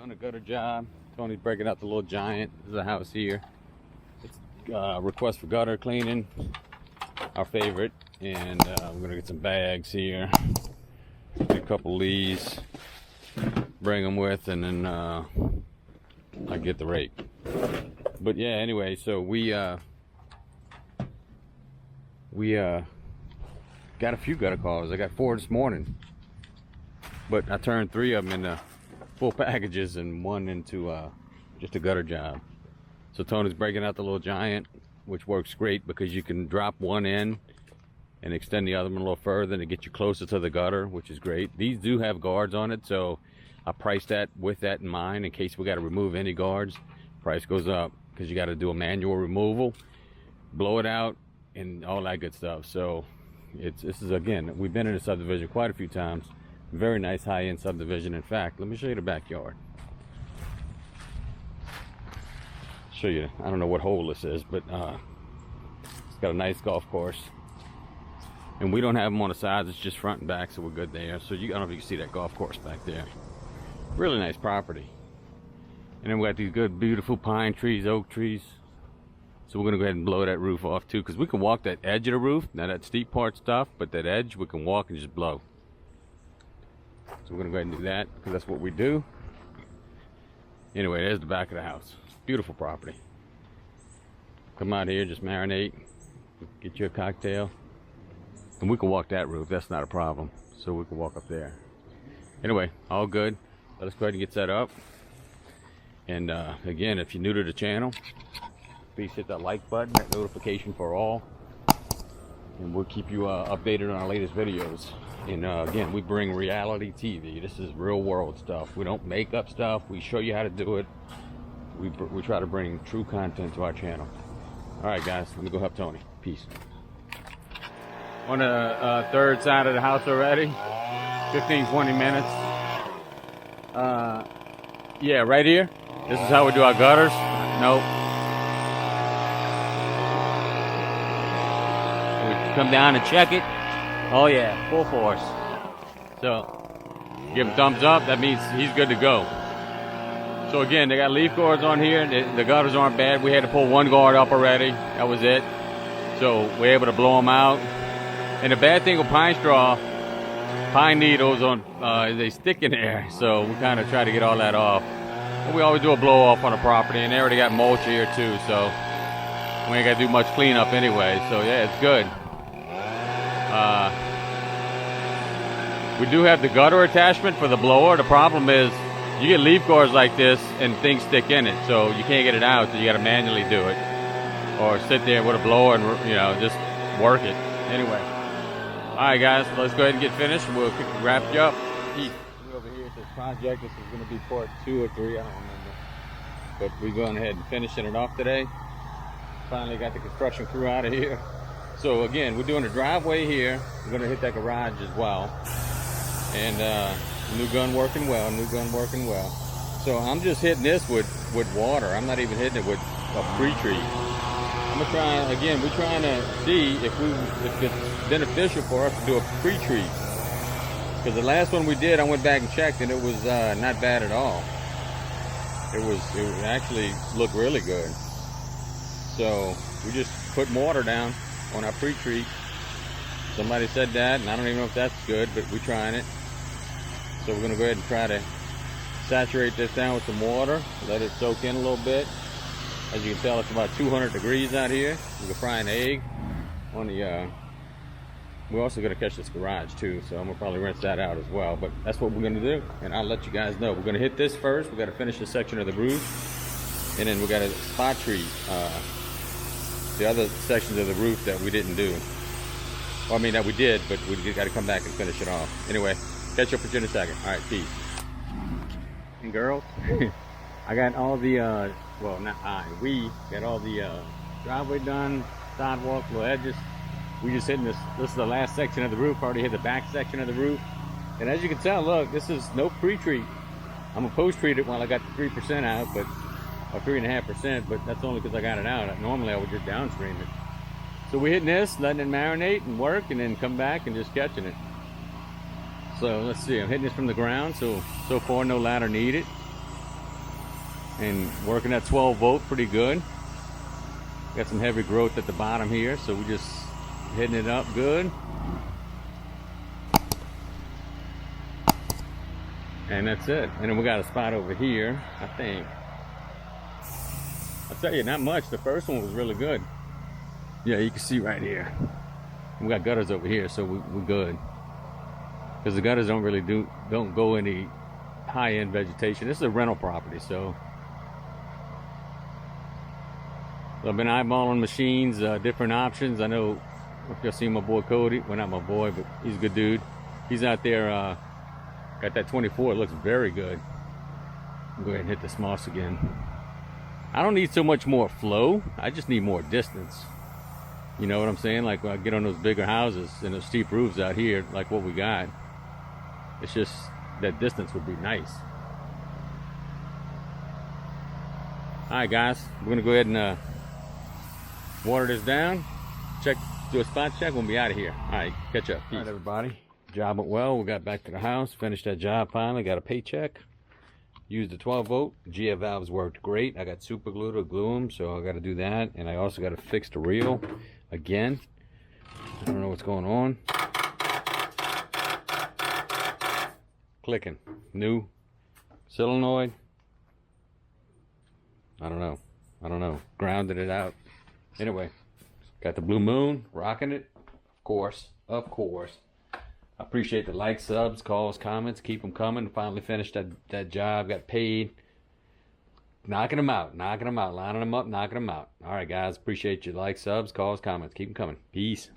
On a gutter job. Tony's breaking out the little giant. This is a house here. It's request for gutter cleaning, our favorite. And we're gonna get some bags here, get a couple of these, bring them with, and then I get the rake. But yeah, anyway, so we got a few gutter calls. I got 4 this morning, but I turned 3 of them into full packages and 1 into just a gutter job. So Tony's breaking out the little giant, which works great because you can drop 1 in and extend the other one a little further to get you closer to the gutter, which is great. These do have guards on it, so I priced that with that in mind in case we got to remove any guards. Price goes up because you got to do a manual removal, blow it out, and all that good stuff. So this is, again, we've been in the subdivision quite a few times. Very nice high-end subdivision. In fact, let me show you the backyard. Show you, I don't know what hole this is, but it's got a nice golf course. And we don't have them on the sides, it's just front and back, so we're good there. So I don't know if you can see that golf course back there. Really nice property. And then we got these good, beautiful pine trees, oak trees. So we're gonna go ahead and blow that roof off too, because we can walk that edge of the roof. Now that steep part's tough, but that edge we can walk and just blow. So we're gonna go ahead and do that because that's what we do. Anyway, there's the back of the house. Beautiful property. Come out here, just marinate, get you a cocktail, and we can walk that roof. That's not a problem. So we can walk up there. Anyway, all good. Let us go ahead and get set up. And again, if you're new to the channel, please hit that like button, that notification for all, and we'll keep you updated on our latest videos. And again, we bring reality TV. This is real world stuff. We don't make up stuff. We show you how to do it. We try to bring true content to our channel. All right, guys, let me go help Tony. Peace. On the third side of the house already. 15-20 minutes. Yeah, right here. This is how we do our gutters. Nope. We come down and check it. Oh yeah, full force. So, give him thumbs up. That means he's good to go. So again, they got leaf guards on here. The gutters aren't bad. We had to pull 1 guard up already. That was it. So we're able to blow them out. And the bad thing with pine straw, pine needles they stick in there. So we kind of try to get all that off. But we always do a blow off on the property, and they already got mulch here too. So we ain't got to do much cleanup anyway. So yeah, it's good. We do have the gutter attachment for the blower. The problem is you get leaf guards like this and things stick in it, so you can't get it out, so you got to manually do it, or sit there with a blower and just work it. Anyway, all right, guys, let's go ahead and get finished. We'll wrap you up. Over here at this project, this is going to be part 2 or 3, I don't remember, but we're going ahead and finishing it off today. Finally got the construction crew out of here. So again, we're doing a driveway here. We're going to hit that garage as well. And new gun working well, new gun working well. So I'm just hitting this with water. I'm not even hitting it with a pre-treat. I'm gonna try, again, we're trying to see if it's beneficial for us to do a pre-treat. Because the last one we did, I went back and checked, and it was not bad at all. It actually looked really good. So we just put water down on our pre-treat. Somebody said that, and I don't even know if that's good, but we're trying it. So we're going to go ahead and try to saturate this down with some water, let it soak in a little bit. As you can tell, it's about 200 degrees out here. We can fry an egg on the, we're also going to catch this garage too, so I'm going to probably rinse that out as well. But that's what we're going to do, and I'll let you guys know. We're going to hit this first. We've got to finish this section of the roof, and then we got to spot treat the other sections of the roof that we didn't do. Well, I mean, that we did, but we got to come back and finish it off. Anyway, catch up with you in a second. All right, peace. And girls, I got all the, well, not I, we got all the driveway done, sidewalk, little edges. We just hitting this is the last section of the roof. Already hit the back section of the roof. And as you can tell, look, this is no pre-treat. I'm gonna post-treat it while I got the 3% out, but, or 3.5%, but that's only because I got it out. Normally I would just downstream it. So we're hitting this, letting it marinate and work, and then come back and just catching it. So let's see, I'm hitting this from the ground, so far no ladder needed. and working at 12 volt pretty good. Got some heavy growth at the bottom here, so we're just hitting it up good. And that's it. And then we got a spot over here, I think. I'll tell you, not much. The first one was really good. Yeah, you can see right here. We got gutters over here, so we're good. Because the gutters don't go any high-end vegetation. This is a rental property, so I've been eyeballing machines, different options. I know if y'all see my boy Cody, well, not my boy, but he's a good dude. He's out there, got that 24. It looks very good. I'll go ahead and hit this moss again. I don't need so much more flow. I just need more distance. You know what I'm saying? Like when I get on those bigger houses and those steep roofs out here, like what we got, it's just that distance would be nice. All right, guys, we're gonna go ahead and water this down. Do a spot check. We'll be out of here. All right, catch up. Peace. All right, everybody. Job went well. We got back to the house, finished that job finally, got a paycheck. Used the 12 volt. GF valves worked great. I got super glue to glue them, so I got to do that. And I also got to fix the reel again. I don't know what's going on. Clicking. New solenoid. I don't know. Grounded it out. Anyway, got the Blue Moon, rocking it. Of course. I appreciate the likes, subs, calls, comments. Keep them coming. Finally finished that job. Got paid. Knocking them out. Lining them up, knocking them out. All right, guys. Appreciate your likes, subs, calls, comments. Keep them coming. Peace.